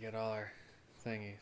Get all our thingies.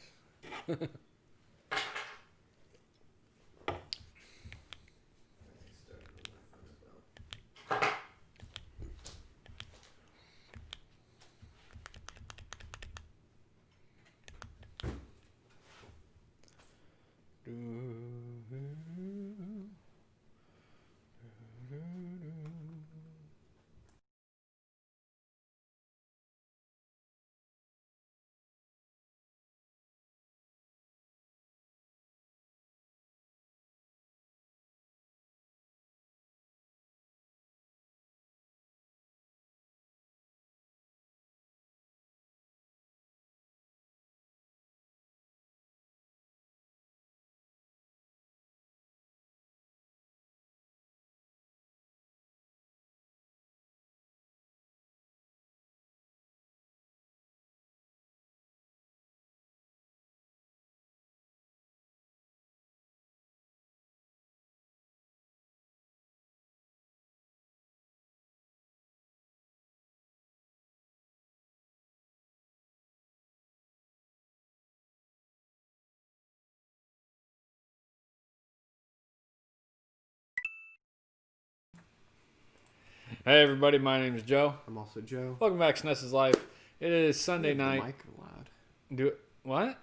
Hey everybody, my name is Joe. I'm also Joe. Welcome back to SNES's Life. It is Sunday night. The mic loud. Do it. What?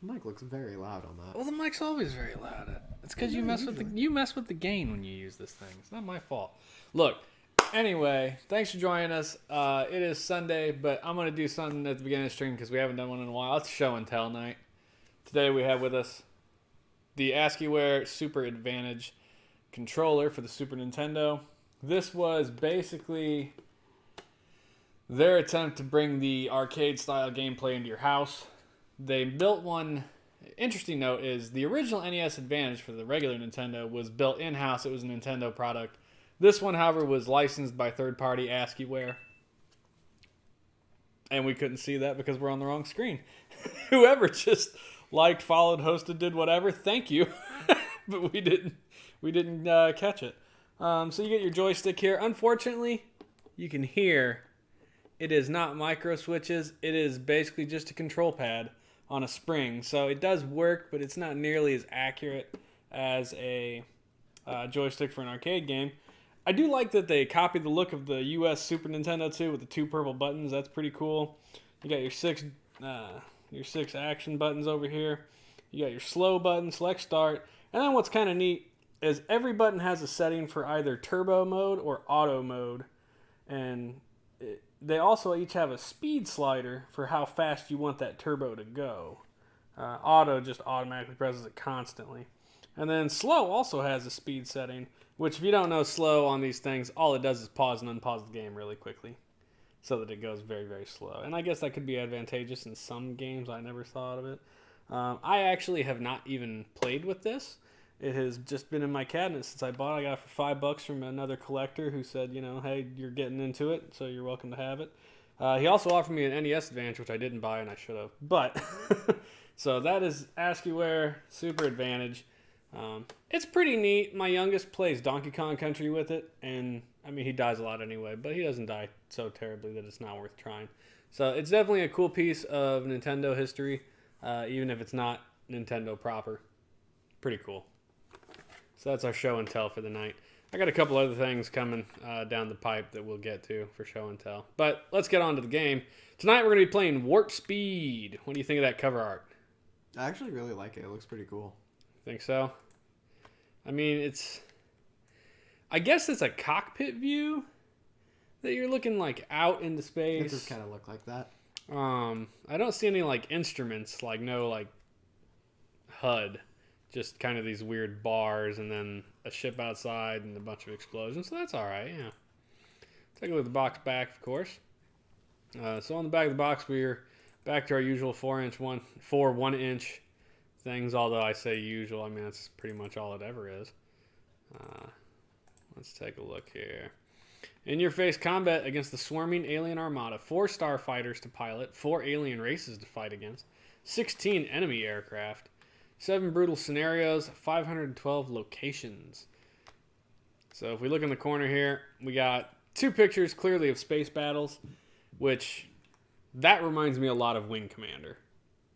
The mic looks very loud on that. Well, the mic's always very loud. It's because you mess with the gain when you use this thing. It's not my fault. Look. Anyway, thanks for joining us. It is Sunday, but I'm gonna do something at the beginning of the stream because we haven't done one in a while. It's show and tell night. Today we have with us the ASCII Super Advantage controller for the Super Nintendo. This was basically their attempt to bring the arcade-style gameplay into your house. They built one. Interesting note is the original NES Advantage for the regular Nintendo was built in-house. It was a Nintendo product. This one, however, was licensed by third-party ASCII. And we couldn't see that because we're on the wrong screen. Whoever just liked, followed, hosted, did whatever, thank you. But we didn't catch it. So you get your joystick here. Unfortunately, you can hear it is not micro switches. It is basically just a control pad on a spring. So it does work, but it's not nearly as accurate as a joystick for an arcade game. I do like that they copied the look of the US Super Nintendo too with the two purple buttons. That's pretty cool. You got your six action buttons over here. You got your slow button, select start. And then what's kind of neat is every button has a setting for either turbo mode or auto mode. And they also each have a speed slider for how fast you want that turbo to go. Auto just automatically presses it constantly. And then slow also has a speed setting, which if you don't know slow on these things, all it does is pause and unpause the game really quickly so that it goes very, very slow. And I guess that could be advantageous in some games. I never thought of it. I actually have not even played with this. It has just been in my cabinet since I bought it. I got it for $5 from another collector who said, you know, hey, you're getting into it, so you're welcome to have it. He also offered me an NES Advantage, which I didn't buy and I should have. But, so that is ASCII Super Advantage. It's pretty neat. My youngest plays Donkey Kong Country with it, and I mean, he dies a lot anyway, but he doesn't die so terribly that it's not worth trying. So it's definitely a cool piece of Nintendo history, even if it's not Nintendo proper. Pretty cool. So that's our show and tell for the night. I got a couple other things coming down the pipe that we'll get to for show and tell. But let's get on to the game. Tonight we're going to be playing WarpSpeed. What do you think of that cover art? I actually really like it. It looks pretty cool. Think so? I mean, I guess it's a cockpit view that you're looking like out into space. It does kind of look like that. I don't see any like instruments, like no like HUD. Just kind of these weird bars and then a ship outside and a bunch of explosions. So that's all right, yeah. Take a look at the box back, of course. So on the back of the box, we're back to our usual 4 1-inch things. Although I say usual, I mean that's pretty much all it ever is. Let's take a look here. In-your-face combat against the swarming alien armada. 4 starfighters to pilot. 4 alien races to fight against. 16 enemy aircraft. 7 brutal scenarios, 512 locations. So if we look in the corner here, we got 2 pictures clearly of space battles, which That reminds me a lot of Wing Commander.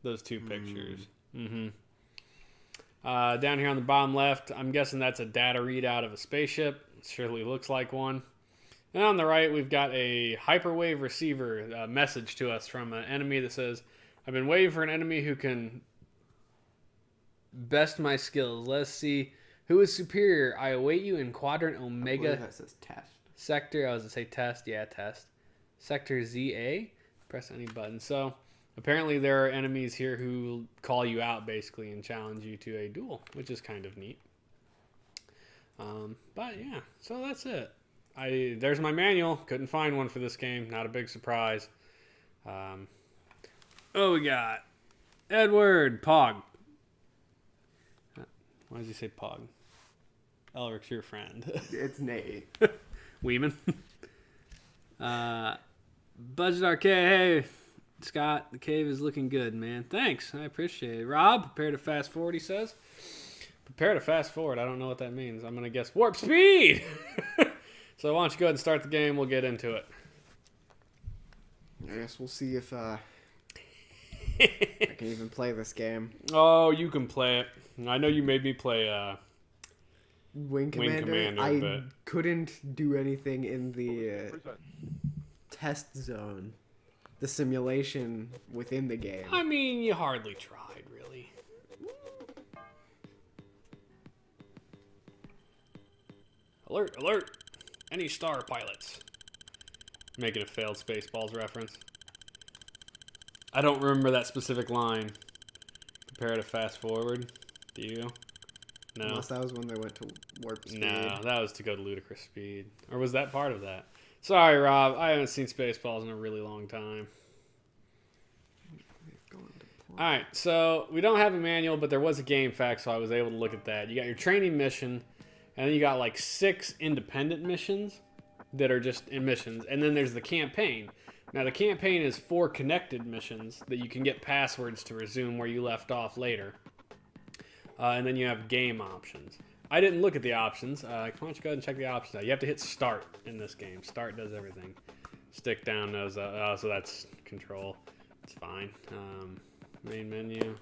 Those two pictures. Mm-hmm. Down here on the bottom left, I'm guessing that's a data readout of a spaceship. It surely looks like one. And on the right, we've got a hyperwave receiver message to us from an enemy that says, I've been waiting for an enemy who can best my skills. Let's see who is superior. I await you in Quadrant Omega. That says test. Sector, I was going to say test. Yeah, test. Sector ZA. Press any button. So apparently there are enemies here who call you out basically and challenge you to a duel, which is kind of neat. But yeah, so that's it. There's my manual. Couldn't find one for this game. Not a big surprise. We got Edward Pog. Why does he say Pog? Elric's your friend. It's Nate. Weeman. Budget Arcade. Hey, Scott, the cave is looking good, man. Thanks. I appreciate it. Rob, prepare to fast forward, he says. Prepare to fast forward. I don't know what that means. I'm going to guess warp speed. So why don't you go ahead and start the game. We'll get into it. I guess we'll see if I can even play this game. Oh, you can play it. I know you made me play Wing Commander. I couldn't do anything in the test zone, the simulation within the game. I mean, you hardly tried, really. Alert, alert! Any star pilots. Make it a failed Spaceballs reference. I don't remember that specific line. Prepare to fast forward. Do you? No. Unless that was when they went to WarpSpeed. No, that was to go to ludicrous speed. Or was that part of that? Sorry, Rob. I haven't seen Spaceballs in a really long time. Alright, so we don't have a manual, but there was a game fact, so I was able to look at that. You got your training mission, and then you got like 6 independent missions that are just missions. And then there's the campaign. Now, the campaign is 4 connected missions that you can get passwords to resume where you left off later. And then you have game options. I didn't look at the options. Why don't you go ahead and check the options out. You have to hit start in this game. Start does everything. Stick down knows, so that's control. It's fine. Main menu.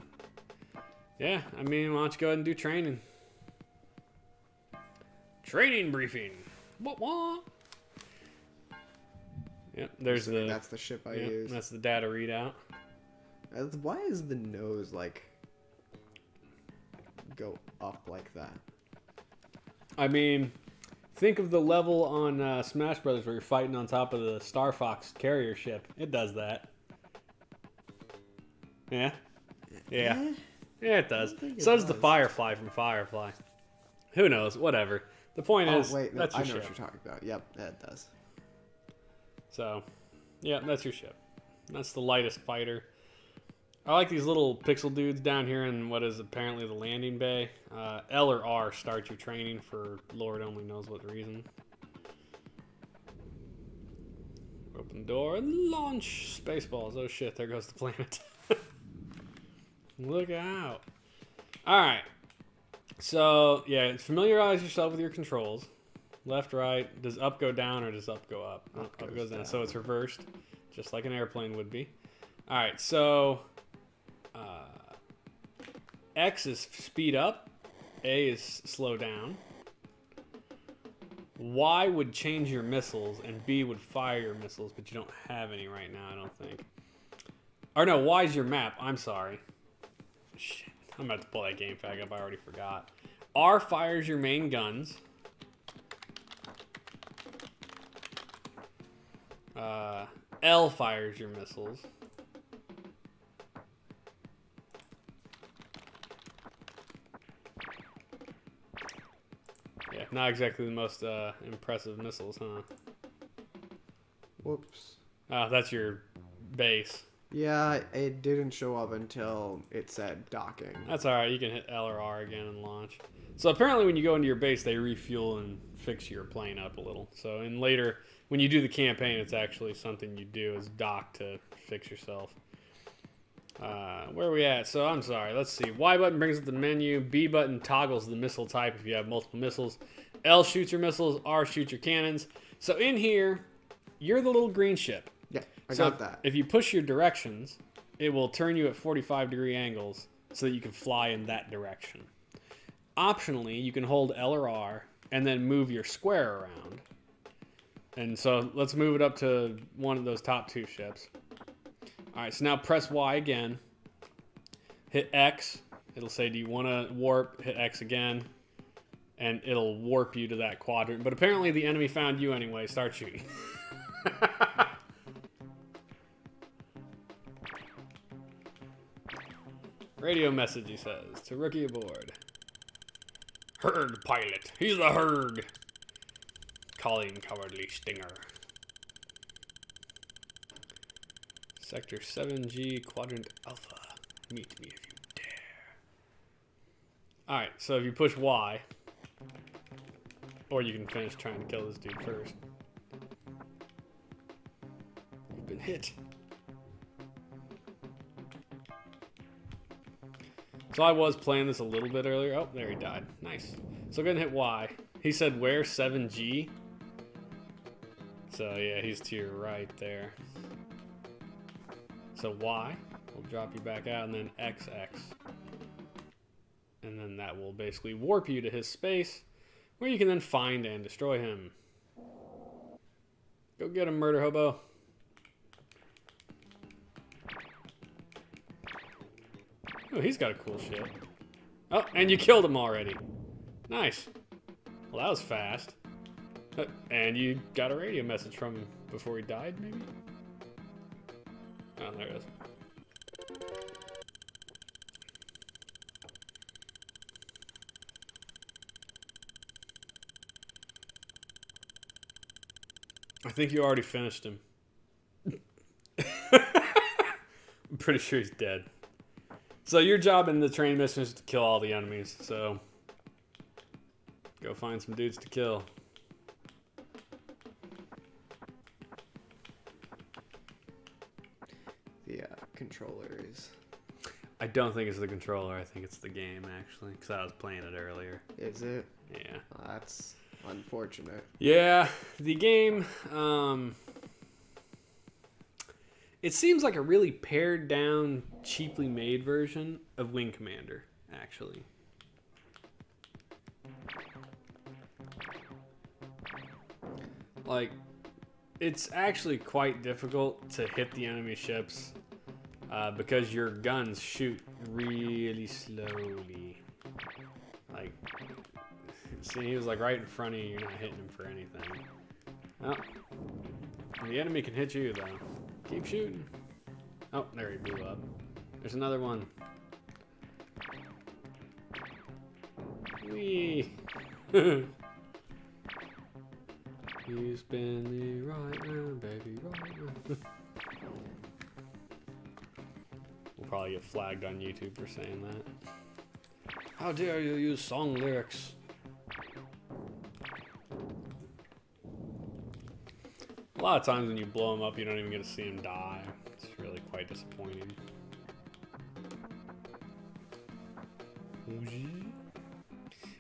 Yeah, I mean, why don't you go ahead and do training. Training briefing. What? Yep, there's that's the ship I use. That's the data readout. Why is the nose like go up like that? I mean, think of the level on Smash Brothers where you're fighting on top of the Star Fox carrier ship. It does that. Yeah? Yeah, it does. So does the Firefly from Firefly. Who knows? Whatever. The point is, that's your ship. I know what you're talking about. Yep, it does. So, yeah, that's your ship. That's the lightest fighter. I like these little pixel dudes down here in what is apparently the landing bay. L or R start your training for Lord only knows what reason. Open the door and launch Spaceballs. Oh shit, there goes the planet. Look out. Alright. So, yeah, familiarize yourself with your controls. Left, right. Does up go down or does up go up? Up goes down. So it's reversed, just like an airplane would be. Alright, so X is speed up. A is slow down. Y would change your missiles, and B would fire your missiles, but you don't have any right now, I don't think. Or no, Y is your map. I'm sorry. Shit. I'm about to pull that game back up. I already forgot. R fires your main guns. L fires your missiles. Yeah, not exactly the most impressive missiles, huh? Whoops. That's your base. Yeah, it didn't show up until it said docking. That's alright, you can hit L or R again and launch. So apparently when you go into your base, they refuel and fix your plane up a little. So in later, when you do the campaign, it's actually something you do is dock to fix yourself. Where are we at? So I'm sorry, let's see. Y button brings up the menu. B button toggles the missile type if you have multiple missiles. L shoots your missiles. R shoots your cannons. So in here, you're the little green ship. Yeah. I got that. If you push your directions, it will turn you at 45-degree angles so that you can fly in that direction. Optionally, you can hold L or R and then move your square around. And so let's move it up to one of those top 2 ships. All right, so now press Y again. Hit X. It'll say, do you want to warp? Hit X again. And it'll warp you to that quadrant. But apparently the enemy found you anyway. Start shooting. Radio message, he says, to rookie aboard. Herd pilot. He's the herd. Calling cowardly stinger. Sector 7G, Quadrant Alpha. Meet me if you dare. Alright, so if you push Y, or you can finish trying to kill this dude first. You've been hit. So I was playing this a little bit earlier. Oh, there he died. Nice. So go ahead and hit Y. He said, where 7G? So yeah, he's to your right there. So Y will drop you back out, and then XX. And then that will basically warp you to his space, where you can then find and destroy him. Go get him, murder hobo. Oh, he's got a cool ship. Oh, and you killed him already. Nice. Well, that was fast. And you got a radio message from him before he died, maybe? Oh, there it is. I think you already finished him. I'm pretty sure he's dead. So your job in the train mission is to kill all the enemies, so go find some dudes to kill. The controller is... I don't think it's the controller, I think it's the game, actually, because I was playing it earlier. Is it? Yeah. Well, that's unfortunate. Yeah, the game, it seems like a really pared down, cheaply made version of Wing Commander, actually. Like, it's actually quite difficult to hit the enemy ships because your guns shoot really slowly. Like, see, he was like right in front of you, you're not hitting him for anything. Oh, the enemy can hit you though. Keep shooting. Oh, there he blew up. There's another one. Whee! You spin me right now, baby, right now. We'll probably get flagged on YouTube for saying that. How dare you use song lyrics? A lot of times when you blow them up, you don't even get to see them die. It's really quite disappointing.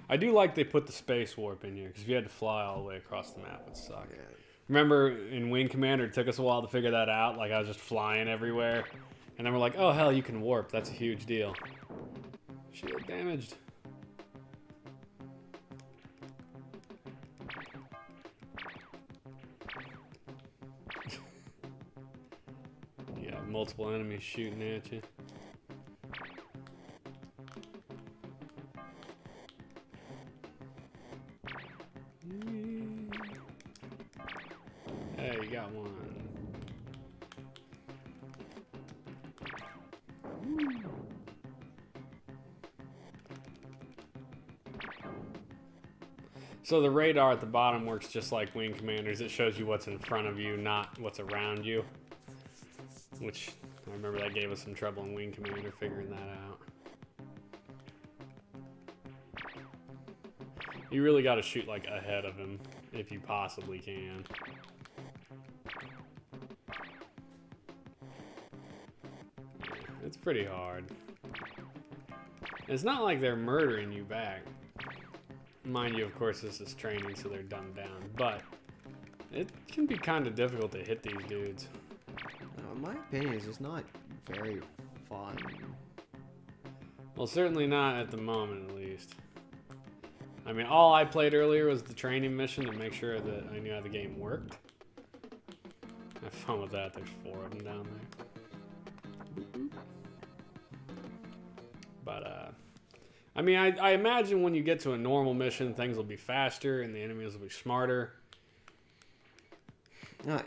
I do like they put the space warp in here, because if you had to fly all the way across the map, it would suck. Yeah. Remember in Wing Commander, it took us a while to figure that out. Like, I was just flying everywhere. And then we're like, oh, hell, you can warp. That's a huge deal. Shield damaged. You got multiple enemies shooting at you. Hey, you got one. So the radar at the bottom works just like Wing Commanders. It shows you what's in front of you, not what's around you. Which, I remember that gave us some trouble in Wing Commander figuring that out. You really got to shoot like ahead of him, if you possibly can. Yeah, it's pretty hard. It's not like they're murdering you back. Mind you, of course, this is training, so they're dumbed down. But it can be kind of difficult to hit these dudes. my opinion, it's just not very fun. Well, certainly not at the moment, at least. I mean, all I played earlier was the training mission to make sure that I knew how the game worked. Have fun with that. There's 4 of them down there. But, I mean, I imagine when you get to a normal mission, things will be faster and the enemies will be smarter.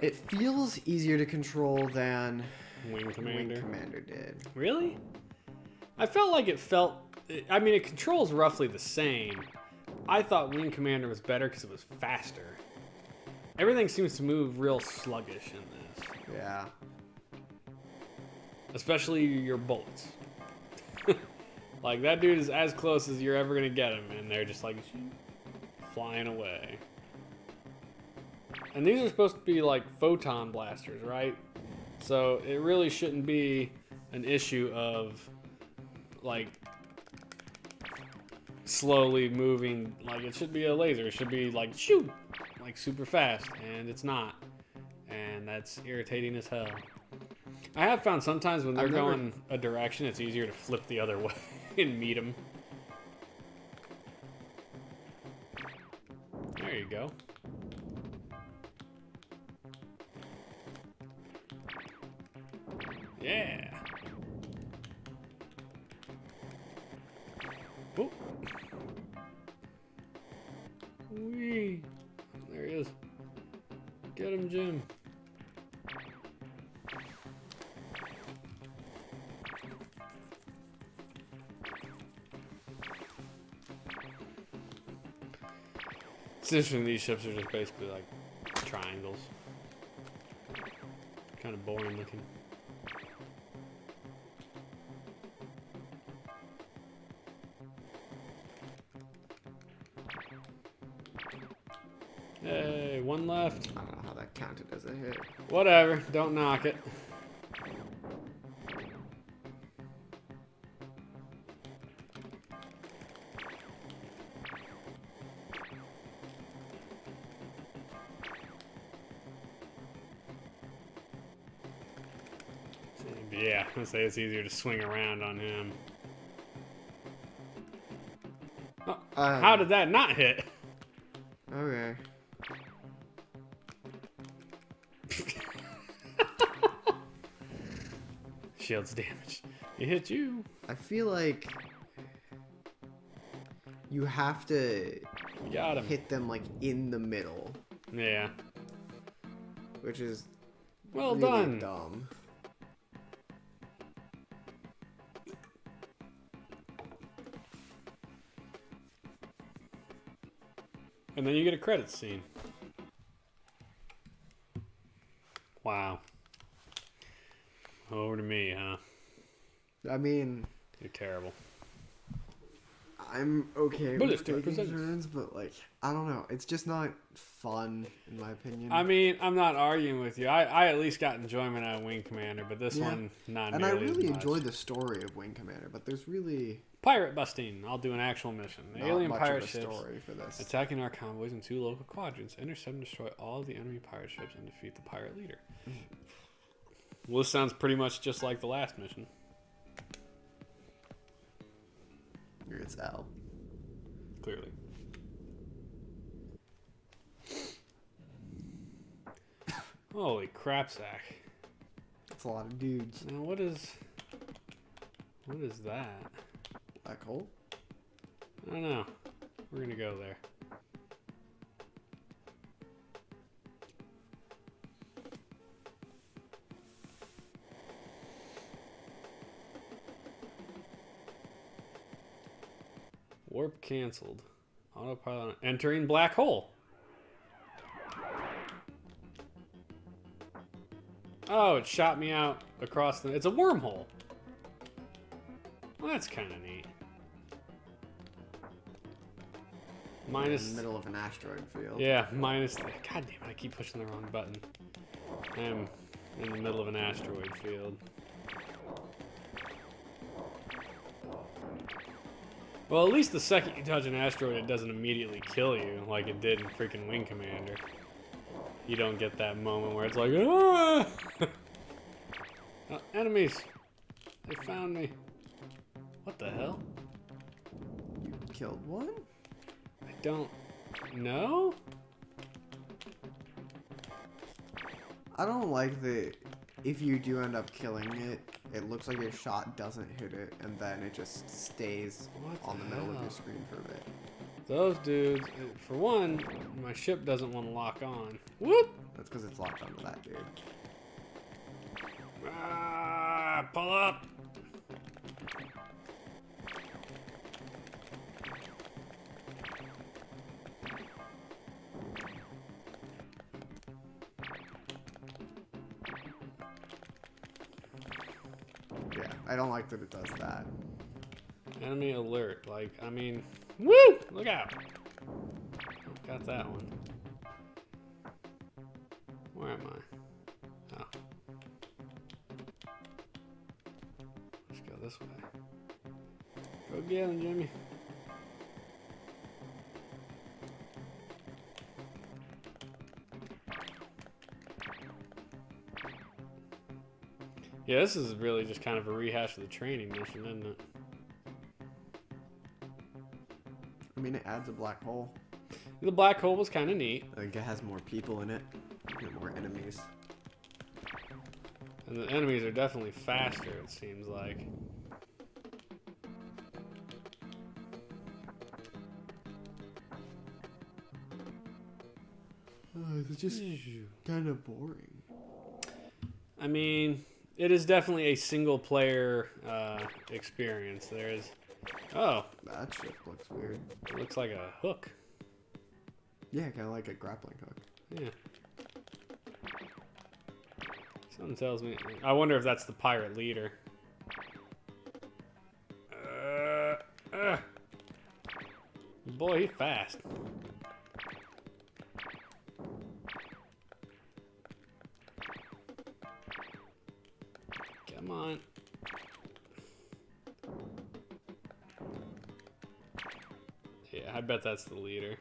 It feels easier to control than Wing Commander. Wing Commander did. Really? I felt like I mean, it controls roughly the same. I thought Wing Commander was better because it was faster. Everything seems to move real sluggish in this. Yeah. Especially your bullets. Like, that dude is as close as you're ever going to get him, and they're just like flying away. And these are supposed to be like photon blasters, right? So it really shouldn't be an issue of like slowly moving. Like, it should be a laser. It should be like shoot, like super fast, and it's not. And that's irritating as hell. I have found sometimes when they're going a direction, it's easier to flip the other way and meet them. There you go. Yeah. Oh. Wee. There he is. Get him, Jim. It's interesting, these ships are just basically like triangles. Kind of boring looking. Hey, 1 left. I don't know how that counted as a hit. Whatever, don't knock it. Yeah, I'm gonna say it's easier to swing around on him. Oh, how did that not hit? Okay. Shield's damaged. It hit you. I feel like you have to Got him. hit them like in the middle, Yeah. which is Well really done. dumb. And then you get a credits scene. Wow. Over to me, huh? I mean, You're terrible. I'm okay But with it's taking 10%. turns, but like, I don't know. It's just not fun, in my opinion. I mean, I'm not arguing with you. I at least got enjoyment out of Wing Commander, but this Yeah. one, not And I nearly really as much. enjoyed the story of Wing Commander, but there's really Pirate busting. I'll do an actual mission. not Alien much pirate of a ships story for this. attacking our convoys in 2 local quadrants. Intercept and destroy all of the enemy pirate ships and defeat the pirate leader. Well, this sounds pretty much just like the last mission. It's Al. Clearly. Holy crap sack. It's a lot of dudes. Now what is that? Black hole? I don't know. We're gonna go there. Warp canceled. Autopilot entering black hole. Oh, it shot me out across the... It's a wormhole. Well, that's kind of neat. Minus... In the middle of an asteroid field. Yeah, minus... God damn it, I keep pushing the wrong button. I am in the middle of an asteroid field. Well, at least the second you touch an asteroid, it doesn't immediately kill you like it did in freaking Wing Commander. You don't get that moment where it's like, ah! Enemies! They found me. What the hell? You killed one? I don't know? I don't like the... If you do end up killing it, it looks like your shot doesn't hit it, and then it just stays on the middle of your screen for a bit. Those dudes, for one, my ship doesn't want to lock on. Whoop! That's because it's locked onto that dude. Ah, pull up! Yeah, I don't like that it does that. Enemy alert. Like, I mean, woo! Look out! Got that one. Where am I? Oh. Let's go this way. Go get him, Jimmy. Yeah, this is really just kind of a rehash of the training mission, isn't it? I mean, it adds a black hole. The black hole was kind of neat. I think it has more people in it. And more enemies. And the enemies are definitely faster, it seems like. It's just kind of boring. I mean, it is definitely a single player experience. There is... Oh, That shit looks weird. it looks like a hook. Yeah, kind of like a grappling hook. Yeah. Something tells me... I wonder if that's the pirate leader. Boy, he's fast. Come on. Yeah, I bet that's the leader.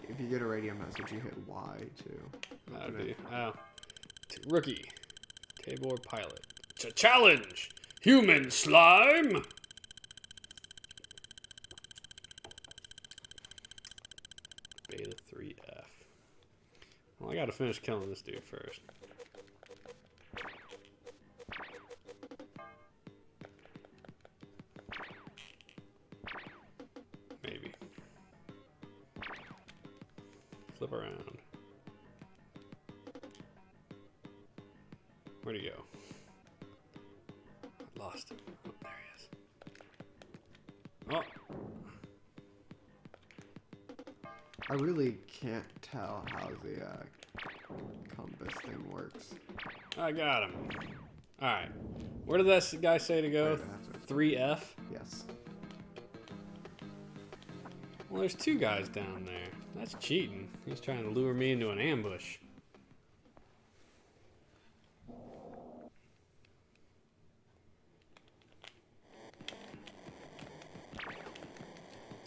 If you get a radio message, you hit Y too. That'd be... Oh. Rookie. Tabor pilot. Challenge! Human slime! Beta 3F. Well, I gotta finish killing this dude first. Maybe. Flip around. Where'd he go? I lost him. Oh, there he is. Oh! I really can't tell how the compass thing works. I got him. Alright. Where did that guy say to go? Wait, that's 3F? Yes. Well, there's two guys down there. That's cheating. He's trying to lure me into an ambush.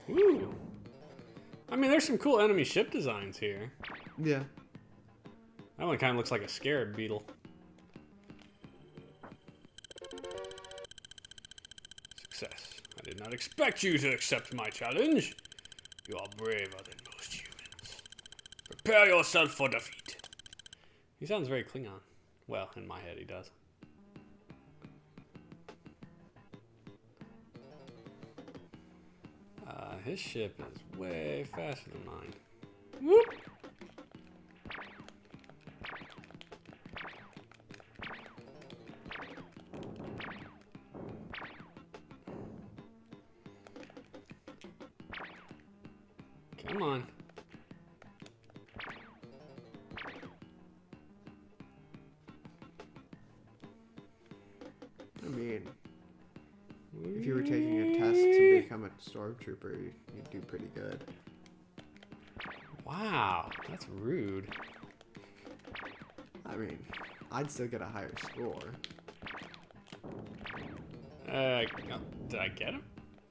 Woo! I mean, there's some cool enemy ship designs here. Yeah. That one kind of looks like a scarab beetle. Success. I did not expect you to accept my challenge. You are braver than most humans. Prepare yourself for defeat. He sounds very Klingon. Well, in my head he does. His ship is way faster than mine. Whoop! Come on. I mean, if you were taking a test to become a stormtrooper, you'd do pretty good. Wow, that's rude. I mean, I'd still get a higher score. Did I get him?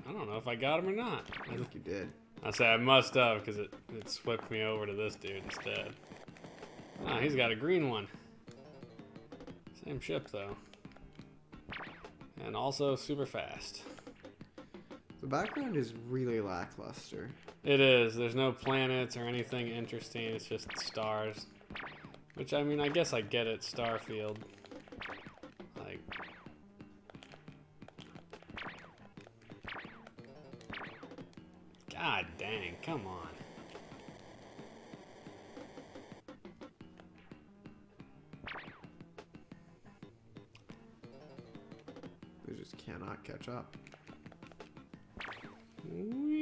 I don't know if I got him or not. I think you did. I say I must have because it swept me over to this dude instead. Ah, he's got a green one. Same ship though. And also super fast. The background is really lackluster. It is. There's no planets or anything interesting. It's just stars. Which, I mean, I guess I get it. Starfield. Like... God dang, come on. We just cannot catch up. Whee.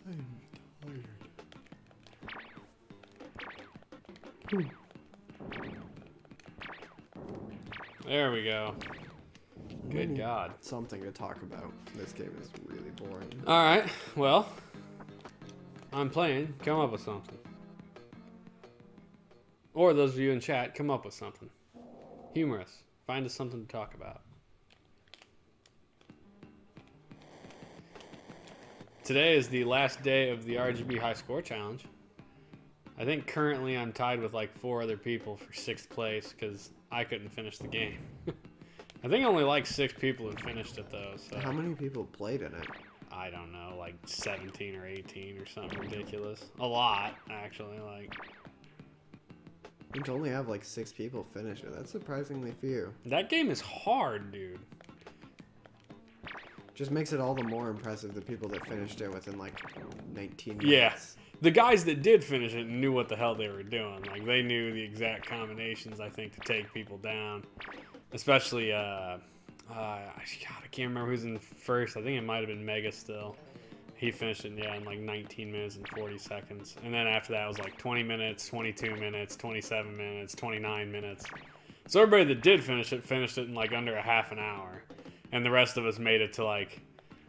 I'm tired. There we go. Good God. Something to talk about. This game is really boring. Alright, well, I'm playing. Come up with something. Or those of you in chat, come up with something. Humorous. Find us something to talk about. Today is the last day of the RGB High Score Challenge. I think currently I'm tied with like 4 other people for 6th place because I couldn't finish the game. I think only like 6 people have finished it though. So How many people played in it? I don't know, like 17 or 18 or something ridiculous. A lot, actually. Like And to only have like 6 people finish it, that's surprisingly few. that game is hard, dude. Just makes it all the more impressive the people that finished it within like 19 minutes. Yeah. The guys that did finish it knew what the hell they were doing. Like, they knew the exact combinations, I think, to take people down. Especially, God, I can't remember who's in first. I think it might have been Mega still. He finished it, yeah, in like 19 minutes and 40 seconds. And then after that, it was like 20 minutes, 22 minutes, 27 minutes, 29 minutes. So everybody that did finish it in like under a half an hour. And the rest of us made it to like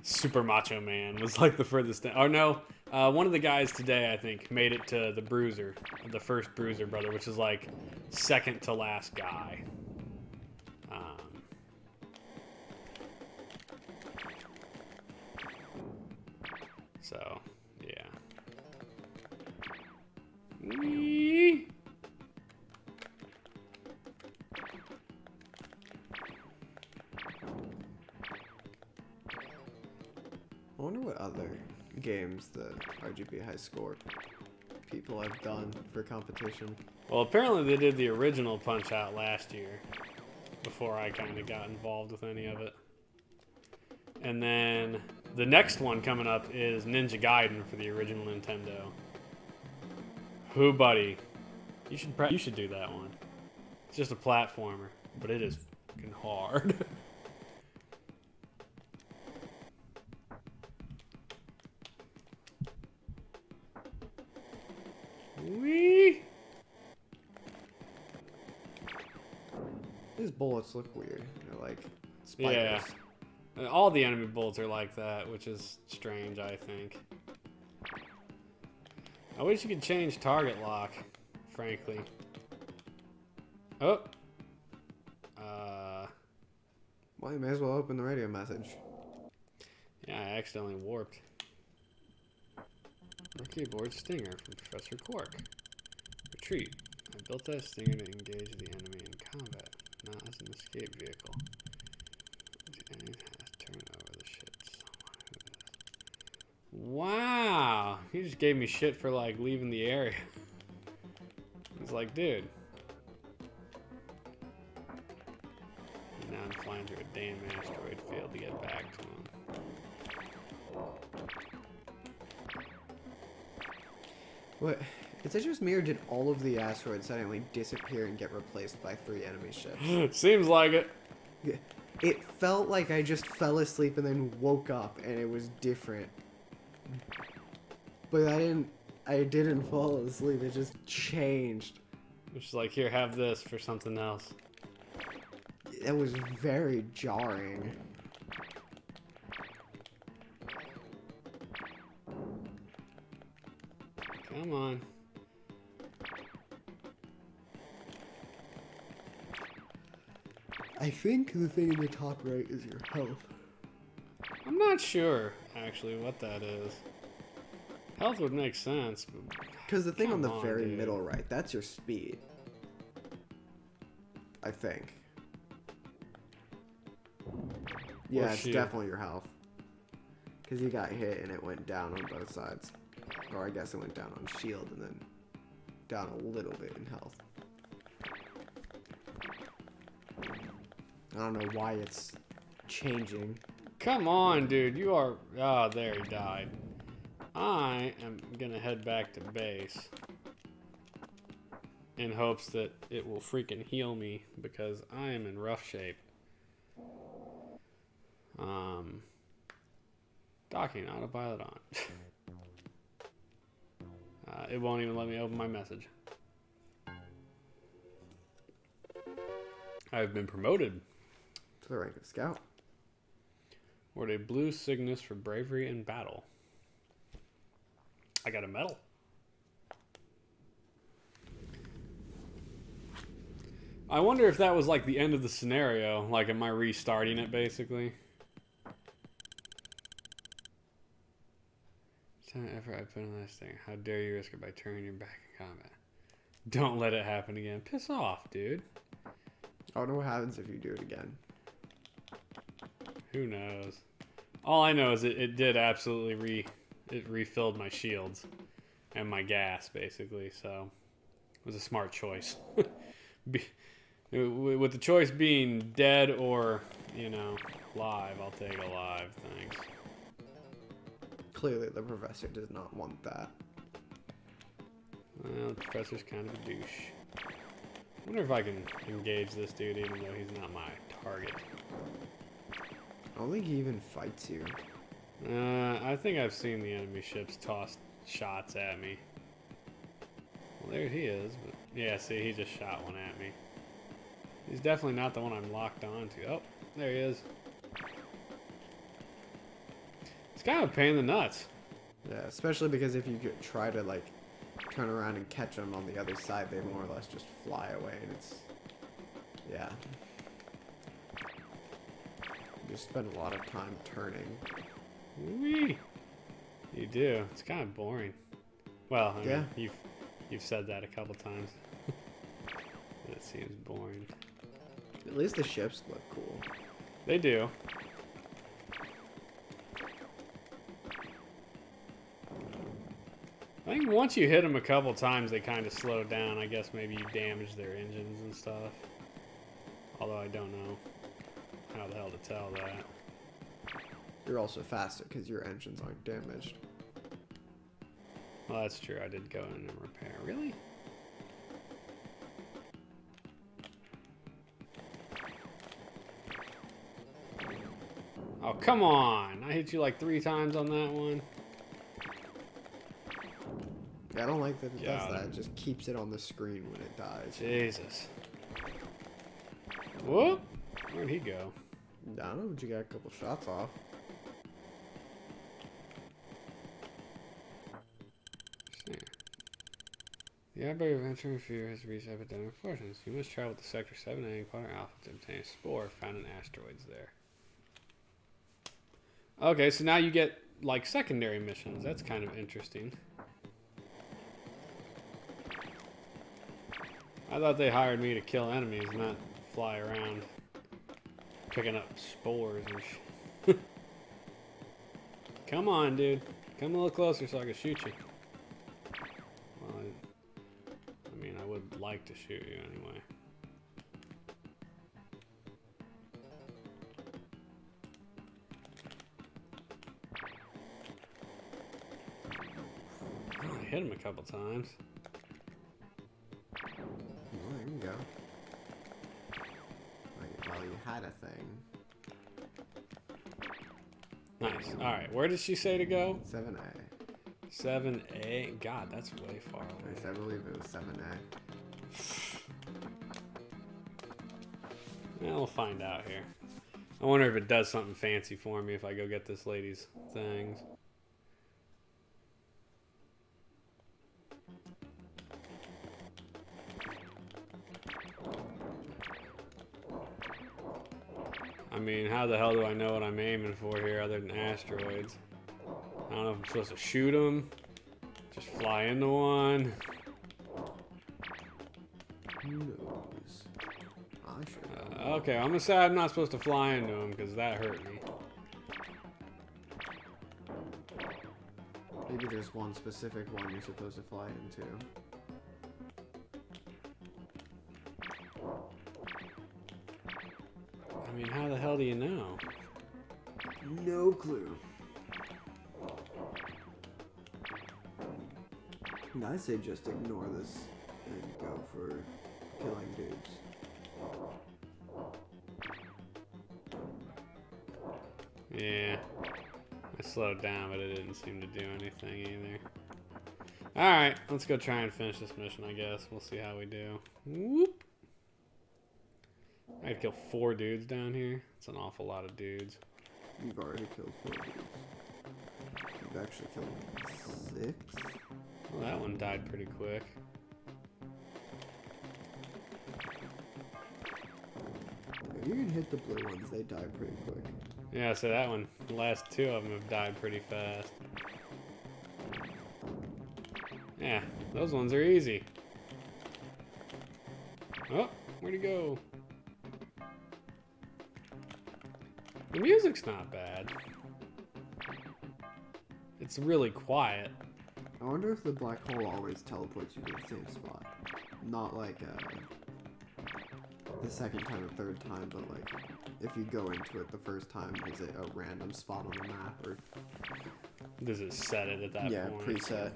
Super Macho Man was like the furthest down. Or no, one of the guys today, I think, made it to the Bruiser, the first Bruiser brother, which is like second to last guy. So, yeah. Whee! I wonder what other games the RGB High Score people have done for competition. Well, apparently they did the original Punch-Out last year, before I kind of got involved with any of it. And then the next one coming up is Ninja Gaiden for the original Nintendo. Who, buddy? You should do that one. It's just a platformer, but it is fucking hard. Whee! These bullets look weird. They're like spiders. Yeah. All the enemy bullets are like that, which is strange, I think. I wish you could change target lock, frankly. Oh. Well, you may as well open the radio message. Yeah, I accidentally warped. Our keyboard stinger from Professor Quark. Retreat. I built that stinger to engage the enemy in combat, not as an escape vehicle. The enemy has turned over the shit to someone who is... Wow! He just gave me shit for, like, leaving the area. He's like, dude. And now I'm flying through a damn asteroid field to get back to him. What? Is it just me or did all of the asteroids suddenly disappear and get replaced by 3 enemy ships? Seems like it. It felt like I just fell asleep and then woke up and it was different. But I didn't fall asleep, it just changed. It's like, here, have this for something else. It was very jarring. Come on. I think the thing in the top right is your health. I'm not sure, actually, what that is. Health would make sense. Because the thing on the Come on, very dude. middle right, that's your speed. I think. Yeah, it's shield. definitely your health. Because you got hit and it went down on both sides. Or I guess it went down on shield and then down a little bit in health. I don't know why it's changing. Come on, dude. You are... Oh, there, he died. I am gonna head back to base. In hopes that it will freaking heal me. Because I am in rough shape. Docking autopilot on. It won't even let me open my message. I've been promoted. To the rank of scout. Awarded a blue Cygnus for bravery in battle. I got a medal. I wonder if that was like the end of the scenario. Like, am I restarting it basically? Time effort I put in this thing. How dare you risk it by turning your back in combat? Don't let it happen again. Piss off, dude. I don't know what happens if you do it again. Who knows? All I know is it did absolutely it refilled my shields and my gas basically, so it was a smart choice. With the choice being dead or, you know, live, I'll take alive, thanks. Clearly the professor does not want that. Well, the professor's kind of a douche. I wonder if I can engage this dude even though he's not my target. I don't think he even fights you. I think I've seen the enemy ships toss shots at me. Well, there he is. But yeah, see, he just shot one at me. He's definitely not the one I'm locked on to. Oh, there he is. It's kind of a pain in the nuts. Yeah, especially because if you could try to like turn around and catch them on the other side, they more or less just fly away, and it's yeah. You just spend a lot of time turning. Whee! You do. It's kind of boring. Well, I Yeah. mean, you've said that a couple times. But it seems boring. At least the ships look cool. They do. I think once you hit them a couple times, they kind of slow down. I guess maybe you damage their engines and stuff. Although I don't know how the hell to tell that. You're also faster because your engines aren't damaged. Well, that's true. I did go in and repair. Really? Oh, come on. I hit you like 3 times on that one. Yeah, I don't like that it does Got that. him. It just keeps it on the screen when it dies. Jesus. Whoop. Where'd he go? I don't know, but you got a couple shots off. The outbreak of entering fear has reached epidemic proportions. You must travel to Sector 7A and Quadrant Alpha to obtain a spore found in asteroids there. Okay, so now you get, like, secondary missions. That's kind of interesting. I thought they hired me to kill enemies, not fly around picking up spores and shit. Come on, dude. Come a little closer so I can shoot you. Well, I mean, I would like to shoot you anyway. Oh, I hit him a couple times. Well, there you go. Well, you had a thing. Nice. Alright, where did she say to go? 7A. 7A? God, that's way far away. Yes, I believe it was 7A. Yeah, we'll find out here. I wonder if it does something fancy for me if I go get this lady's things. I mean, how the hell do I know what I'm aiming for here other than asteroids? I don't know if I'm supposed to shoot them. Just fly into one. Who knows? I should know. Okay, I'm gonna say I'm not supposed to fly into them because that hurt me. Maybe there's one specific one you're supposed to fly into. I mean, how the hell do you know? No clue. I say just ignore this and go for killing dudes. Yeah. I slowed down, but it didn't seem to do anything either. Alright, let's go try and finish this mission, I guess. We'll see how we do. Whoop! I had to kill 4 dudes down here. That's an awful lot of dudes. You've already killed 4 dudes. You've actually killed 6. Well, that one died pretty quick. If you can hit the blue ones, they die pretty quick. Yeah, so that one, the last 2 of them have died pretty fast. Yeah, those ones are easy. Oh, where'd he go? The music's not bad. It's really quiet. I wonder if the black hole always teleports you to the same spot. Not like the second time or third time, but like if you go into it the first time, is it a random spot on the map or? Does it set it at that point? Yeah, preset.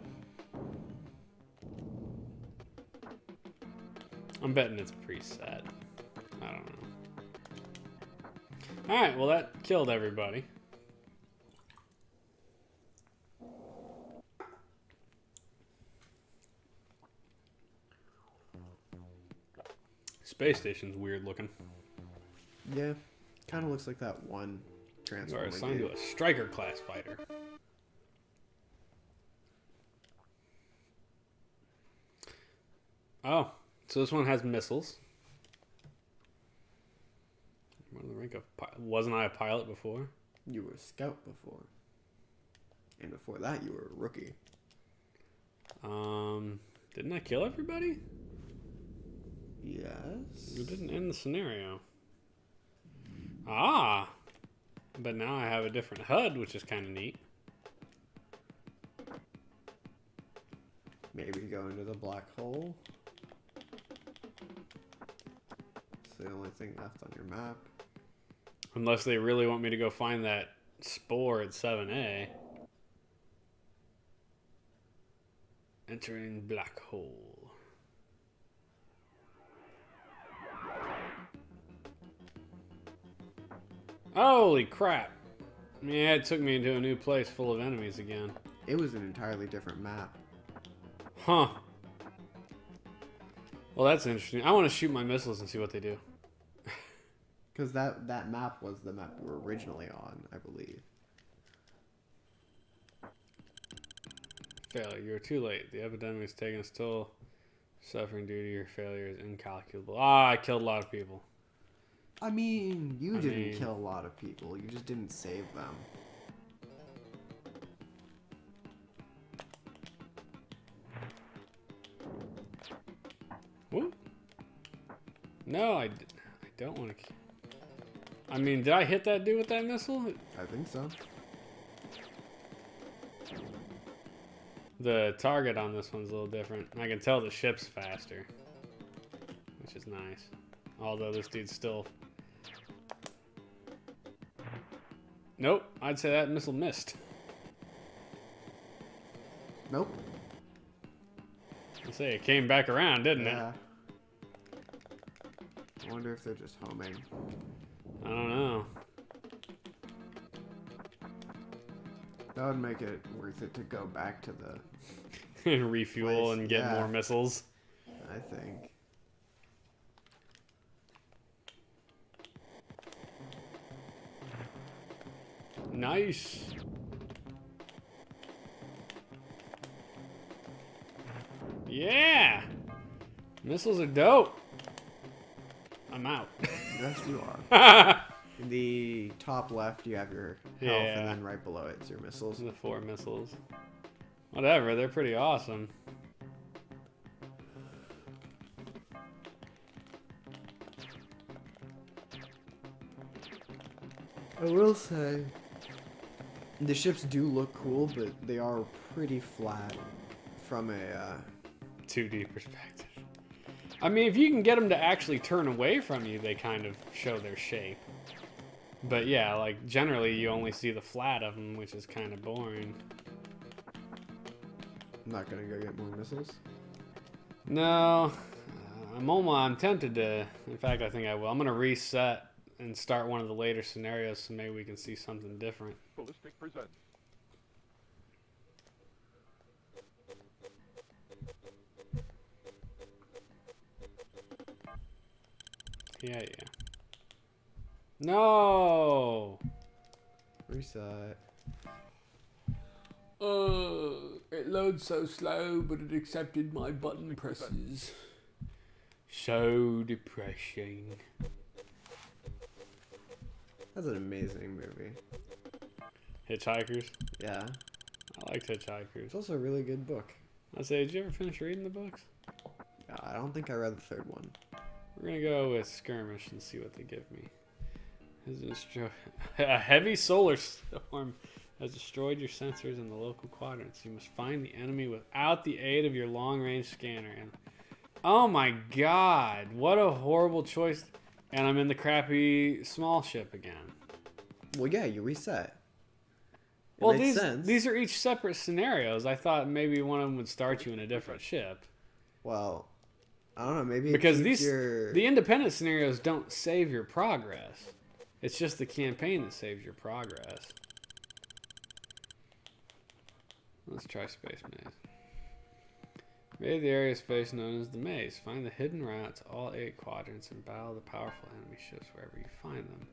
I'm betting it's preset. I don't know. Alright, well that killed everybody. Space station's weird looking. Yeah, kind of looks like that one You are transformer. assigned to a striker class fighter. Oh, so this one has missiles. What in the rank of wasn't I a pilot before? You were a scout before, and before that you were a rookie. Didn't I kill everybody? Yes. It didn't end the scenario. Ah, but now I have a different HUD, which is kind of neat. Maybe go into the black hole. It's the only thing left on your map. Unless they really want me to go find that spore at 7A. Entering black hole. Holy crap. Yeah, it took me into a new place full of enemies again. It was an entirely different map. Huh. Well, that's interesting. I want to shoot my missiles and see what they do. Because that map was the map we were originally on, I believe. Failure. You're too late. The epidemic has taken its toll. Suffering due to your failure is incalculable. Ah, I killed a lot of people. I mean, you didn't kill a lot of people. You just didn't save them. Whoop. No, I don't want to. I mean, did I hit that dude with that missile? I think so. The target on this one's a little different. I can tell the ship's faster, which is nice. Although this dude's still... Nope, I'd say that missile missed. Nope. I'd say it came back around, didn't it? Yeah. I wonder if they're just homing. I don't know. That would make it worth it to go back to the... And refuel Place, and get yeah. more missiles. I think. Nice. Yeah! Missiles are dope. I'm out. Yes, you are. the top left, you have your health, and then right below it's your missiles. The 4 missiles. Whatever, they're pretty awesome. I will say, the ships do look cool, but they are pretty flat from a 2D perspective. I mean, if you can get them to actually turn away from you, they kind of show their shape. But yeah, like, generally you only see the flat of them, which is kind of boring. I'm not gonna go get more missiles. No, I'm tempted to. In fact, I think I will. I'm gonna reset and start one of the later scenarios, so maybe we can see something different. Ballistic present. Yeah. No. Reset. It loads so slow, but it accepted my button presses. So depressing. That's an amazing movie. Hitchhikers? Yeah. I liked Hitchhikers. It's also a really good book. I say, did you ever finish reading the books? I don't think I read the third one. We're gonna go with Skirmish and see what they give me. A heavy solar storm has destroyed your sensors in the local quadrants. You must find the enemy without the aid of your long-range scanner. And oh my god, what a horrible choice. And I'm in the crappy small ship again. Well, yeah, you reset. Well, makes sense. these are each separate scenarios. I thought maybe one of them would start you in a different ship. Well, I don't know, maybe Because it keeps the independent scenarios don't save your progress. It's just the campaign that saves your progress. Let's try Space Maze. Invade the area of space known as the Maze. Find the hidden route to all 8 quadrants and battle the powerful enemy ships wherever you find them.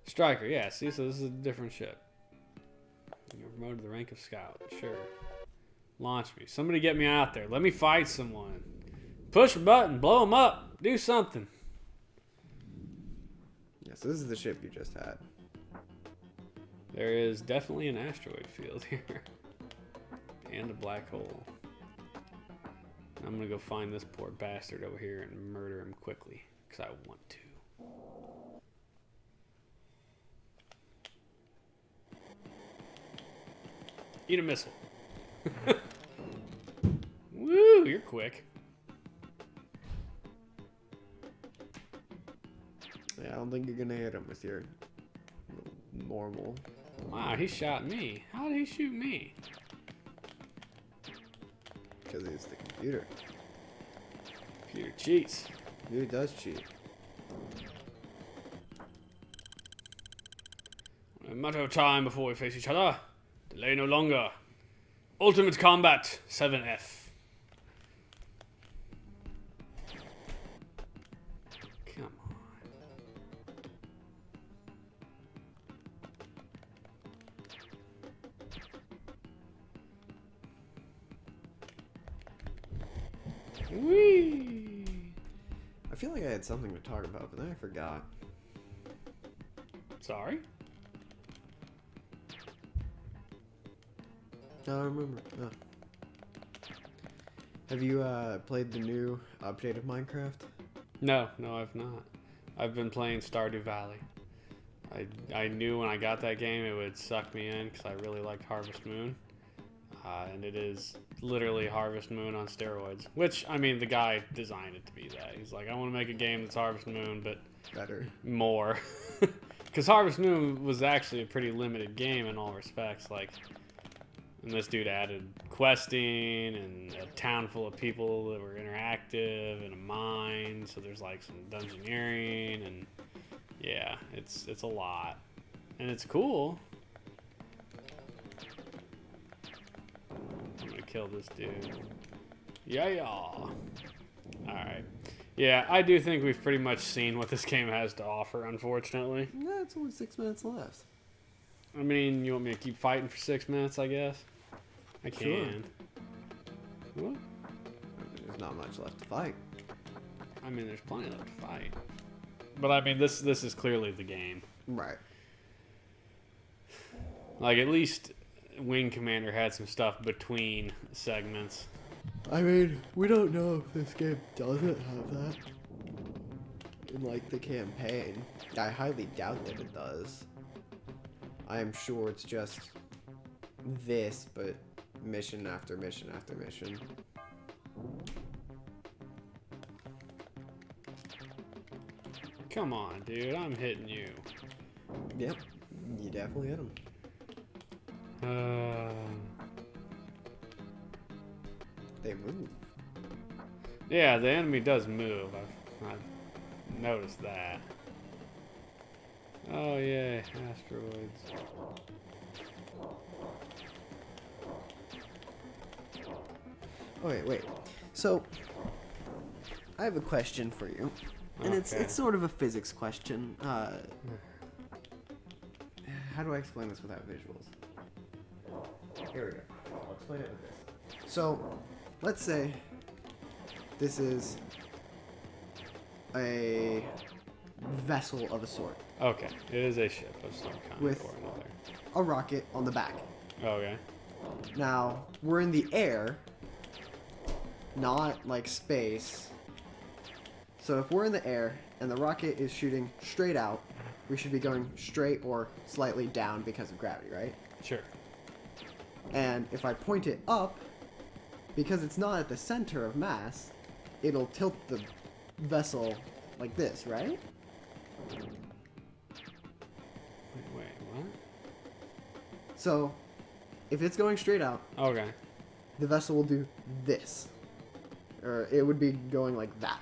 Striker, yeah, see, so this is a different ship. You're promoted to the rank of Scout, sure. Launch me. Somebody get me out there. Let me fight someone. Push a button, blow them up, do something. Yeah, so this is the ship you just had. There is definitely an asteroid field here. And a black hole. I'm gonna go find this poor bastard over here and murder him quickly, because I want to. Eat a missile. Woo, you're quick. Yeah, I don't think you're gonna hit him with your normal. Wow, he shot me. How did he shoot me? Because it's the computer. Computer cheats. Computer does cheat. A matter of time before we face each other. Delay no longer. Ultimate Combat 7F. Come on. Whee! I feel like I had something to talk about, but then I forgot. Sorry? No, I remember. Oh. Have you played the new update of Minecraft? No, I've not. I've been playing Stardew Valley. I knew when I got that game it would suck me in because I really liked Harvest Moon. And it is literally Harvest Moon on steroids. Which, I mean, the guy designed it to be that. He's like, I want to make a game that's Harvest Moon, but Better. more. Because Harvest Moon was actually a pretty limited game in all respects. Like, and this dude added questing and a town full of people that were interactive and a mine. So there's like some dungeoneering and yeah, it's a lot. And it's cool. I'm gonna kill this dude. Yeah. Alright. Yeah, I do think we've pretty much seen what this game has to offer, unfortunately. Yeah, it's only 6 minutes left. I mean, you want me to keep fighting for 6 minutes, I guess? I can. Sure. What? There's not much left to fight. I mean, there's plenty left to fight. But I mean, this is clearly the game. Right. Like, at least Wing Commander had some stuff between segments. I mean, we don't know if this game doesn't have that in, like, the campaign. I highly doubt that it does. I am sure it's just this, but mission after mission after mission. Come on, dude. I'm hitting you. Yep, you definitely hit him. They move. Yeah, the enemy does move. I've noticed that. Oh, yay. Asteroids. Okay, wait. So, I have a question for you. And Okay. it's sort of a physics question. How do I explain this without visuals? Here we go. I'll explain it with this. So, let's say this is a vessel of a sort. Okay, it is a ship of some kind With- or another. A rocket on the back. Okay. Now, we're in the air, not like space. So if we're in the air and the rocket is shooting straight out, we should be going straight or slightly down because of gravity, right? Sure. And if I point it up, because it's not at the center of mass, it'll tilt the vessel like this, right? Wait, what? So if it's going straight out, Okay. the vessel will do this. Or it would be going like that.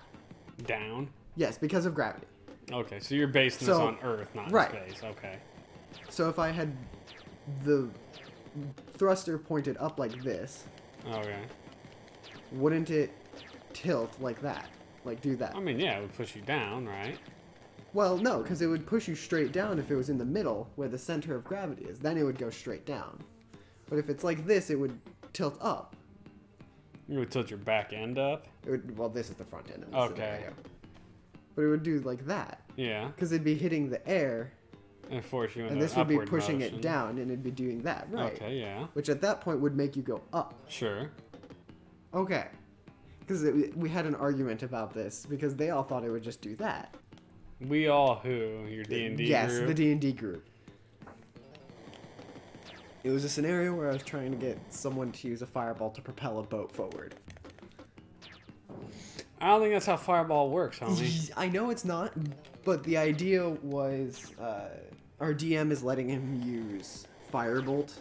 Down? Yes, because of gravity. Okay, so you're basing this So- on Earth, not right. space. Okay. So if I had the thruster pointed up like this, Okay. wouldn't it tilt like that? Like do that? I mean, yeah, it would push you down, right? Well, no, because it would push you straight down if it was in the middle where the center of gravity is. Then it would go straight down. But if it's like this, it would tilt up. You would tilt your back end up? It would, well, this is the front end of the Okay. scenario. But it would do like that. Yeah. Because it'd be hitting the air, And force you into and this would be upward pushing motion. it down, and it'd be doing that, right? Okay, yeah. Which at that point would make you go up. Sure. Okay. Because we had an argument about this, because they all thought it would just do that. We all who? Your D&D Yes, group? the D&D group. It was a scenario where I was trying to get someone to use a fireball to propel a boat forward. I don't think that's how Fireball works, homie. I know it's not, but the idea was our DM is letting him use Firebolt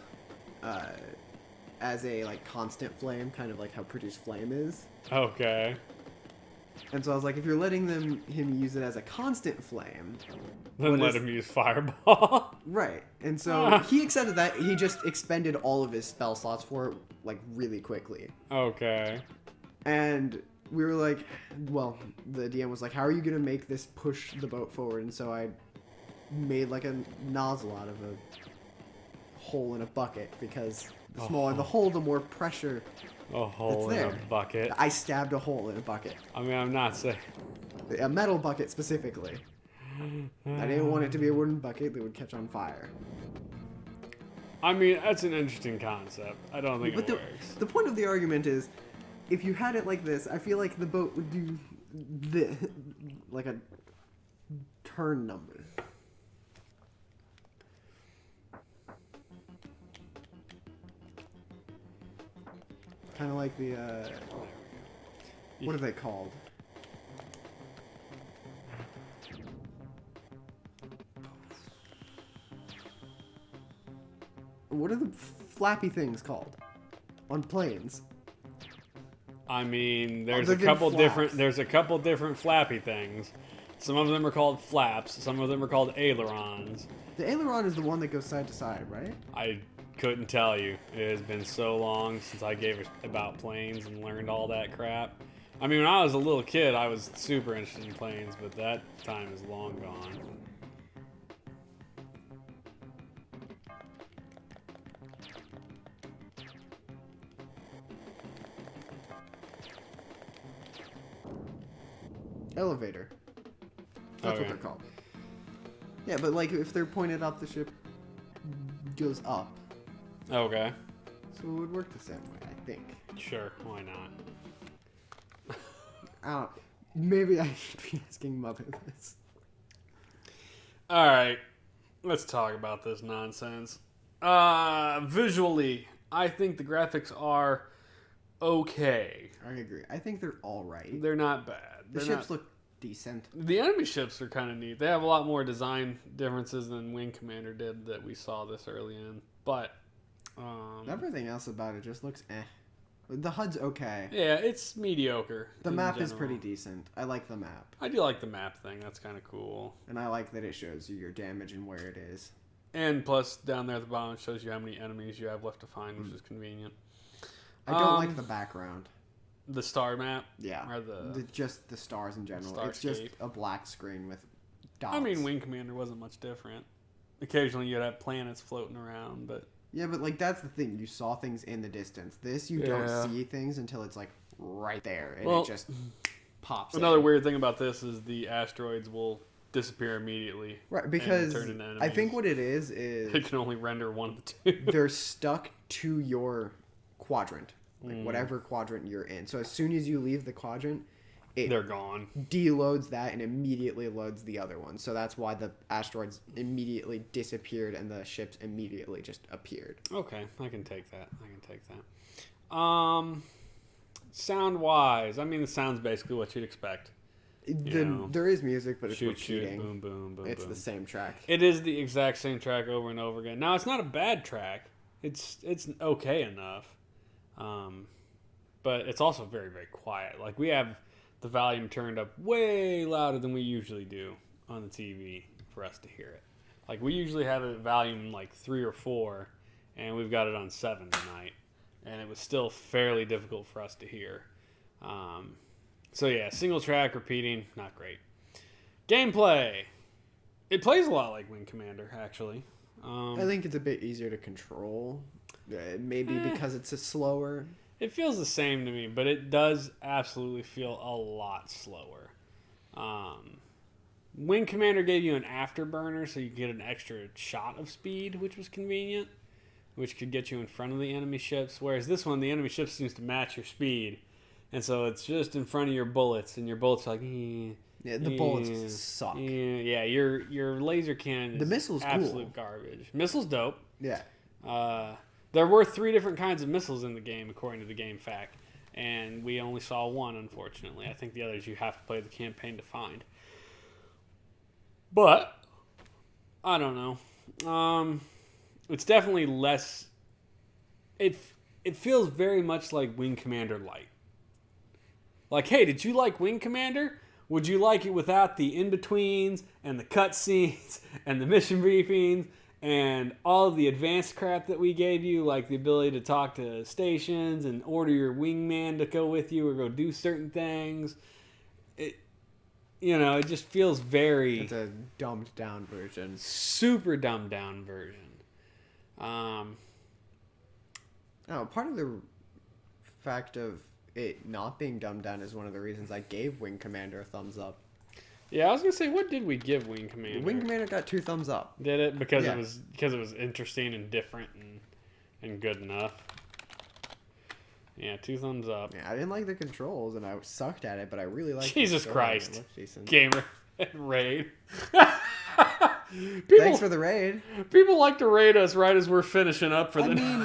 as a like constant flame, kind of like how Produce Flame is. Okay. And so I was like, if you're letting him use it as a constant flame, Then what let is- him use Fireball. right? And so he accepted that. He just expended all of his spell slots for it like really quickly. Okay. And we were like, well, the DM was like, how are you going to make this push the boat forward? And so I made like a nozzle out of a hole in a bucket, because the smaller the hole, the more pressure. A hole in a there. bucket. I stabbed a hole in a bucket. I mean, I'm not saying... A metal bucket specifically. I didn't want it to be a wooden bucket that would catch on fire. I mean, that's an interesting concept. I don't think But it works. the point of the argument is, if you had it like this, I feel like the boat would do this, like a turn number. Kind of like the, what are they called? What are the flappy things called on planes? I mean, there's Other a than couple flaps. different flappy things. Some of them are called flaps. Some of them are called ailerons. The aileron is the one that goes side to side, right? I couldn't tell you. It has been so long since I gave about planes and learned all that crap. I mean, when I was a little kid, I was super interested in planes, but that time is long gone. Elevator. That's Okay. what they're called. Yeah, but like if they're pointed up, the ship goes up. Okay. So it would work the same way, I think. Sure. Why not? I don't. Maybe I should be asking Mother this. All right. Let's talk about this nonsense. Visually, I think the graphics are okay. I agree. I think they're all right. They're not bad. The ships look decent. The enemy ships are kind of neat. They have a lot more design differences than Wing Commander did that we saw this early in. But everything else about it just looks eh. The HUD's okay. yeah, it's mediocre. The in map is general. pretty decent. I like the map. I do like the map thing. That's kind of cool. And I like that it shows you your damage and where it is. And plus, down there at the bottom, it shows you how many enemies you have left to find, which is convenient. I don't like the background. The star map? Yeah. Or the just the stars in general. It's just a black screen with dots. I mean, Wing Commander wasn't much different. Occasionally, you'd have planets floating around, but... Yeah, but like that's the thing. You saw things in the distance. This, you Yeah. don't see things until it's like right there. And Well, it just pops Another in. weird thing about this is the asteroids will disappear immediately. Right, because turn into enemies. I think what it is It can only render one of the two. they're stuck to your quadrant. Like whatever quadrant you're in. So as soon as you leave the quadrant, it They're gone. deloads that and immediately loads the other one. So that's why the asteroids immediately disappeared and the ships immediately just appeared. Okay, I can take that. Sound wise, I mean, the sound's basically what you'd expect. There is music, but it's Shoot, repeating. boom, boom, boom, It's boom. the same track. It is the exact same track over and over again. Now, it's not a bad track. It's okay enough. But it's also very, very quiet. Like, we have the volume turned up way louder than we usually do on the TV for us to hear it. Like, we usually have it volume like 3 or 4, and we've got it on 7 tonight. And it was still fairly difficult for us to hear. So yeah, single track repeating, not great. Gameplay. It plays a lot like Wing Commander, actually. I think it's a bit easier to control. Maybe because it's a slower. It feels the same to me, but it does absolutely feel a lot slower. Wing Commander gave you an afterburner, so you could get an extra shot of speed, which was convenient, which could get you in front of the enemy ships. Whereas this one, the enemy ship seems to match your speed, and so it's just in front of your bullets, and your bullets are like, Yeah, the bullets suck. Yeah, your laser cannon is The missile's absolute cool. garbage. Missile's dope. Yeah. There were 3 different kinds of missiles in the game, according to the game fact, and we only saw one, unfortunately. I think the others you have to play the campaign to find. But I don't know. It's definitely less. It feels very much like Wing Commander Light. Like, hey, did you like Wing Commander? Would you like it without the in-betweens and the cutscenes and the mission briefings and all of the advanced crap that we gave you, like the ability to talk to stations and order your wingman to go with you or go do certain things? It just feels very... It's a dumbed down version. super dumbed down version. Part of the fact of it not being dumbed down is one of the reasons I gave Wing Commander a thumbs up. Yeah, I was gonna say, what did we give Wing Commander? Wing Commander got 2 thumbs up. Did it because Yeah. it was interesting and different and good enough. Yeah, 2 thumbs up. Yeah, I didn't like the controls and I sucked at it, but I really liked Jesus the story. Christ. It looked decent. Gamer and raid. Thanks for the raid. People like to raid us right as we're finishing up for the mean,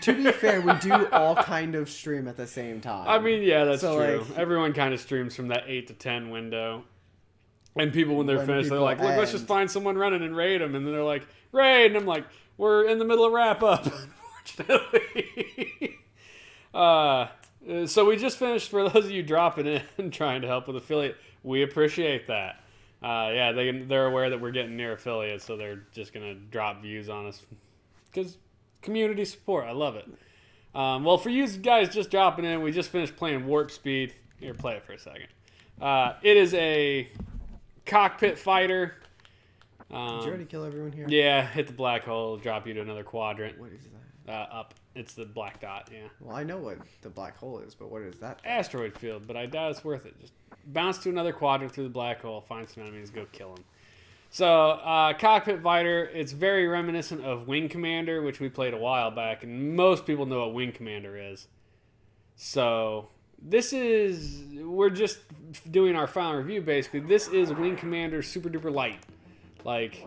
to be fair, we do all kind of stream at the same time. I mean, yeah, that's So, true. like- Everyone kind of streams from that 8 to 10 window. And people, when they're When finished, they're people like, look, let's just end. find someone running and raid them. And then they're like, raid. And I'm like, we're in the middle of wrap up, unfortunately. So we just finished, for those of you dropping in and trying to help with affiliate, we appreciate that. Yeah, they're aware that we're getting near affiliates, so they're just going to drop views on us. Because community support, I love it. Well, for you guys just dropping in, we just finished playing WarpSpeed. Here, play it for a second. It is a cockpit fighter. Did you already kill everyone here? Yeah, hit the black hole, drop you to another quadrant. What is that? Up. It's the black dot, yeah. Well, I know what the black hole is, but what is that? Asteroid field, but I doubt it's worth it. Just bounce to another quadrant through the black hole, find some enemies, go kill them. So, Cockpit Fighter, it's very reminiscent of Wing Commander, which we played a while back, and most people know what Wing Commander is. So, we're just doing our final review, basically. This is Wing Commander Super Duper Light. Like,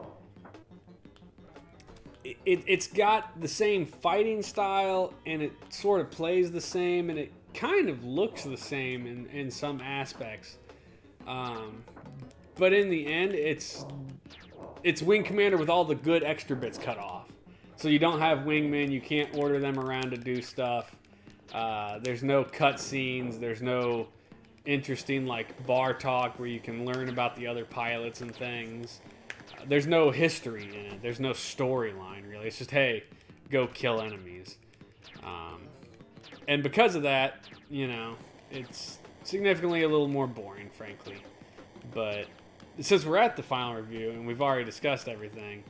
it's got the same fighting style, and it sort of plays the same, and it kind of looks the same in some aspects. But in the end, it's Wing Commander with all the good extra bits cut off. So you don't have wingmen, you can't order them around to do stuff. There's no cutscenes, there's no interesting like bar talk where you can learn about the other pilots and things. There's no history in it, there's no storyline really. It's just, hey, go kill enemies. And because of that, you know, it's significantly a little more boring, frankly. But since we're at the final review and we've already discussed everything,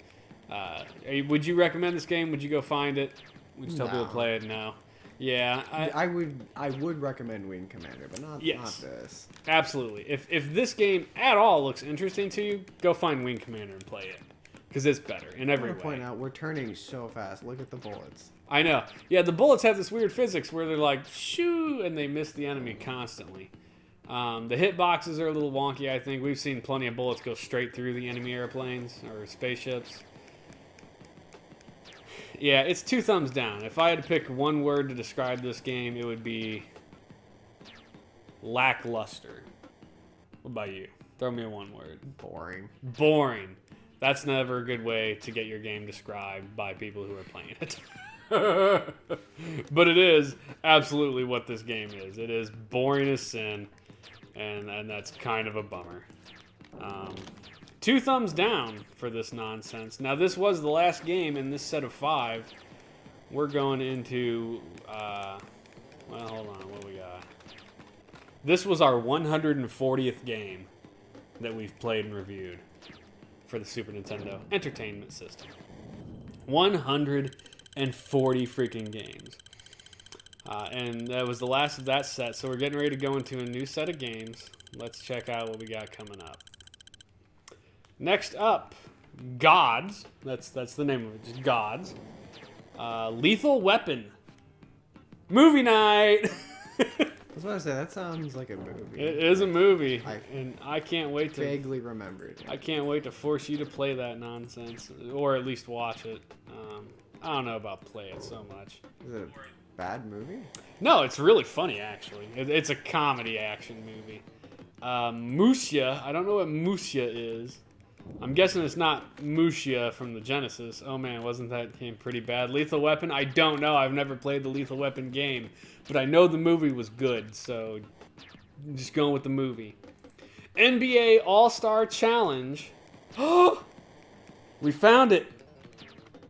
would you recommend this game? Would you go find it? Would you tell people to play it? No. Yeah, I would recommend Wing Commander, but not this. Absolutely. If this game at all looks interesting to you, go find Wing Commander and play it, because it's better in every way. I want to point out, we're turning so fast. Look at the bullets. I know. Yeah, the bullets have this weird physics where they're like, shoo, and they miss the enemy constantly. The hitboxes are a little wonky, I think. We've seen plenty of bullets go straight through the enemy airplanes or spaceships. Yeah, it's 2 thumbs down. If I had to pick one word to describe this game, it would be lackluster. What about you? Throw me a one word. Boring. Boring. That's never a good way to get your game described by people who are playing it. But it is absolutely what this game is. It is boring as sin, and that's kind of a bummer. 2 thumbs down for this nonsense. Now, this was the last game in this set of 5. We're going into, well, hold on, what we got? This was our 140th game that we've played and reviewed for the Super Nintendo Entertainment System. 140 freaking games. And that was the last of that set, so we're getting ready to go into a new set of games. Let's check out what we got coming up. Next up, Gods. That's the name of it, just Gods. Lethal Weapon. Movie night! I was about to say, that sounds like a movie. It is a movie, and I can't wait to... Vaguely remembered. I can't wait to force you to play that nonsense, or at least watch it. I don't know about play it so much. Is it a bad movie? No, it's really funny, actually. It's a comedy action movie. Musha, I don't know what Musha is. I'm guessing it's not Musha from the Genesis. Oh man, wasn't that game pretty bad? Lethal Weapon? I don't know. I've never played the Lethal Weapon game. But I know the movie was good, so I'm just going with the movie. NBA All-Star Challenge. Oh! We found it.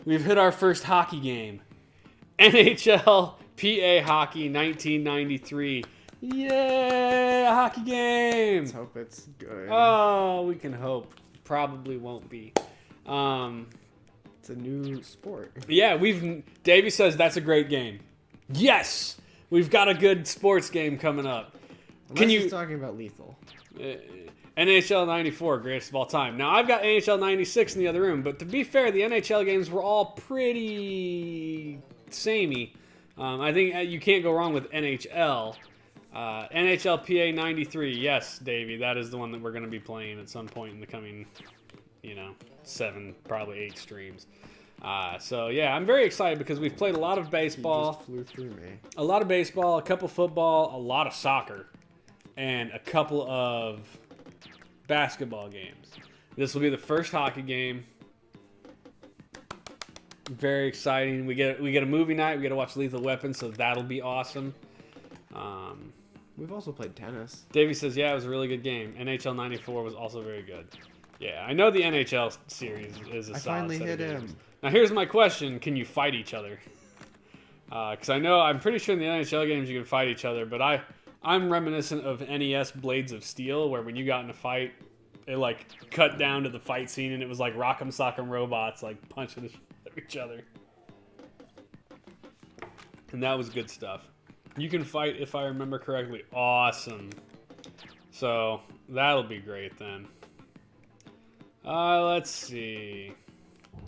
We've hit our first hockey game. NHL PA Hockey 1993. Yeah, hockey game. Let's hope it's good. Oh, we can hope. Probably won't be. It's a new sport. Yeah, Davey says that's a great game. Yes, we've got a good sports game coming up. Unless he's talking about Lethal. NHL 94, greatest of all time. Now, I've got NHL 96 in the other room, but to be fair, the NHL games were all pretty samey. I think you can't go wrong with NHL. NHL PA 93, yes, Davey, that is the one that we're going to be playing at some point in the coming, 7, probably 8 streams. So, yeah, I'm very excited because we've played a lot of baseball. You just flew through me. A lot of baseball, a couple football, a lot of soccer, and a couple of basketball games. This will be the first hockey game. Very exciting. We get a movie night. We get to watch Lethal Weapon, so that'll be awesome. We've also played tennis. Davey says, yeah, it was a really good game. NHL 94 was also very good. Yeah, I know the NHL series is a solid finally set hit of games. him. Now, here's my question. Can you fight each other? Because I'm pretty sure in the NHL games you can fight each other, but I'm reminiscent of NES Blades of Steel, where when you got in a fight, it, like, cut down to the fight scene, and it was like Rock'em Sock'em Robots, like, punching each other. And that was good stuff. You can fight, if I remember correctly. Awesome. So that'll be great then. Let's see.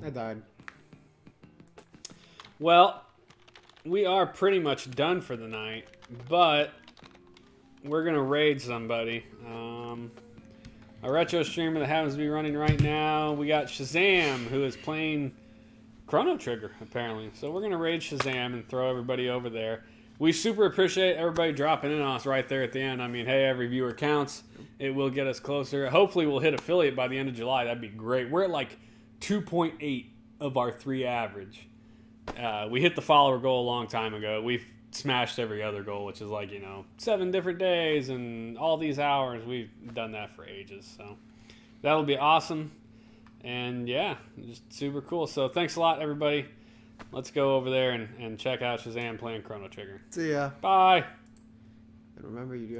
I died. Well, we are pretty much done for the night, but we're gonna raid somebody. A retro streamer that happens to be running right now. We got Shazam, who is playing Chrono Trigger, apparently. So we're gonna raid Shazam and throw everybody over there. We super appreciate everybody dropping in on us right there at the end. I mean, hey, every viewer counts. It will get us closer. Hopefully we'll hit affiliate by the end of July. That'd be great. We're at like 2.8 of our 3 average. We hit the follower goal a long time ago. We've smashed every other goal, which is like, 7 different days and all these hours. We've done that for ages. So that'll be awesome. And yeah, just super cool. So thanks a lot, everybody. Let's go over there and check out Shazam playing Chrono Trigger. See ya. Bye. And remember, you do